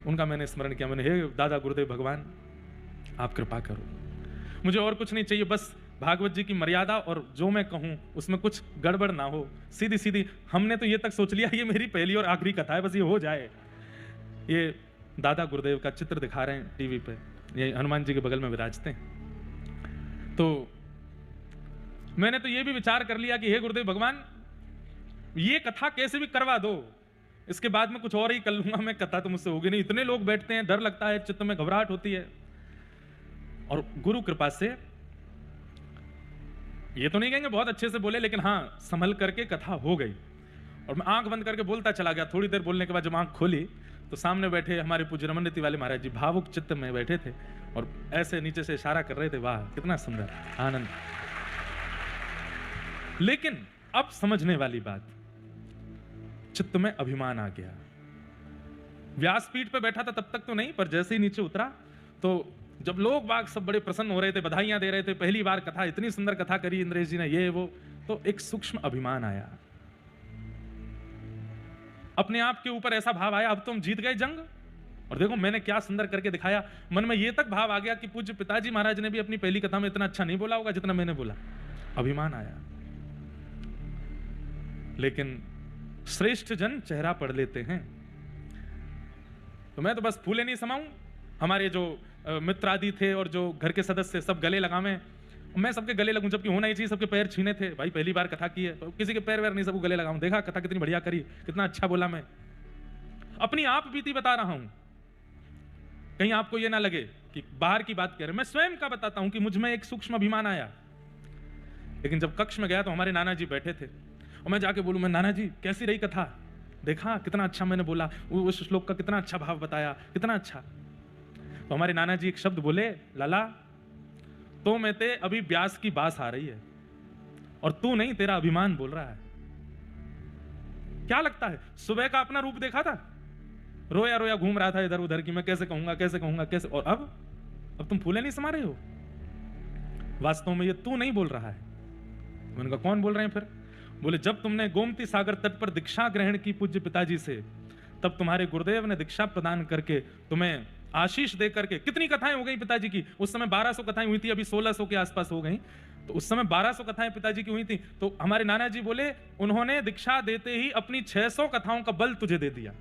उनका मैंने स्मरण किया, मैंने, हे दादा गुरुदेव भगवान, आप कृपा करो, मुझे और कुछ नहीं चाहिए, बस भागवत जी की मर्यादा और जो मैं कहूं उसमें कुछ गड़बड़ ना हो, सीधी सीधी। हमने तो ये तक सोच लिया ये मेरी पहली और आखिरी कथा है, बस ये हो जाए। ये दादा गुरुदेव का चित्र दिखा रहे हैं टीवी पे, ये हनुमान जी के बगल में विराजते हैं। तो मैंने तो ये भी विचार कर लिया कि हे गुरुदेव भगवान, ये कथा कैसे भी करवा दो, इसके बाद में कुछ और ही कर लूंगा मैं, कथा तो मुझसे होगी नहीं। इतने लोग बैठते हैं, डर लगता है, चित्त में घबराहट होती है। और गुरु कृपा से, ये तो नहीं कहेंगे बहुत अच्छे से बोले, लेकिन हाँ संभल करके कथा हो गई। और मैं आंख बंद करके बोलता चला गया। थोड़ी देर बोलने के बाद जब आंख खोली तो सामने बैठे हमारे पूज्य रमन तिवारी महाराज जी भावुक चित्त में बैठे थे और ऐसे नीचे से इशारा कर रहे थे, वाह कितना सुंदर आनंद। लेकिन अब समझने वाली बात, चित्त में अभिमान आ गया। व्यासपीठ पे बैठा था तब तक तो नहीं, पर जैसे ही नीचे उतरा तो जब लोग बाग सब बड़े प्रसन्न हो रहे थे, बधाइयां दे रहे थे, पहली बार कथा, इतनी सुंदर कथा करी इंद्रेश जी ने, ये वो, तो एक सूक्ष्म अभिमान आया, अपने आप के ऊपर ऐसा भाव आया, अब तुम जीत गए जंग, और देखो मैंने क्या सुंदर करके दिखाया। मन में ये तक भाव आ गया कि पूज्य पिताजी महाराज ने भी अपनी पहली कथा में इतना अच्छा नहीं बोला होगा जितना मैंने बोला। अभिमान आया। लेकिन श्रेष्ठ जन चेहरा पढ़ लेते हैं। तो मैं तो बस फूले नहीं समाऊं, हमारे जो मित्र आदि थे और जो घर के सदस्य सब गले लगावे, मैं सबके गले लगूं, जबकि होना ही चाहिए, सबके पैर छीने थे। भाई पहली बार कथा की है, तो किसी के पैर वैर नहीं, सबको गले लगाऊं। देखा कथा कितनी बढ़िया करी, कितना अच्छा बोला। मैं अपनी आप बीती बता रहा हूं, कहीं आपको ये ना लगे कि बाहर की बात कह रहे, मैं स्वयं का बताता हूं कि मुझ में एक सूक्ष्म अभिमान आया। लेकिन जब कक्ष में गया तो हमारे नाना जी बैठे थे और मैं जाके बोलूं, मैं नाना जी कैसी रही कथा, देखा कितना अच्छा मैंने बोला, उस श्लोक का कितना अच्छा भाव बताया, कितना अच्छा। तो हमारे नाना जी एक शब्द बोले, लाला तो मैं ते अभी ब्यास की बास आ रही है और तू नहीं, तेरा अभिमान बोल रहा है। क्या लगता है, सुबह का अपना रूप देखा था, रोया रोया घूम रहा था इधर उधर की मैं कैसे कहूंगा कैसे कहूंगा कैसे, और अब तुम फूले नहीं समा रहे हो। वास्तव में ये तू नहीं बोल रहा है। मैंने कहा कौन बोल रहे हैं फिर? बोले जब तुमने गोमती सागर तट पर दीक्षा ग्रहण की पूज्य पिताजी से, तब तुम्हारे गुरुदेव ने दीक्षा प्रदान करके तुम्हें आशीष दे करके, कितनी कथाएं हो गई पिताजी की, उस समय 1200 कथाएं हुई थी, अभी 1600 के आसपास हो गई, तो उस समय 1200 कथाएं पिताजी की हुई थी। तो हमारे नाना जी बोले उन्होंने दीक्षा देते ही अपनी 600 कथाओं का बल तुझे दे दिया।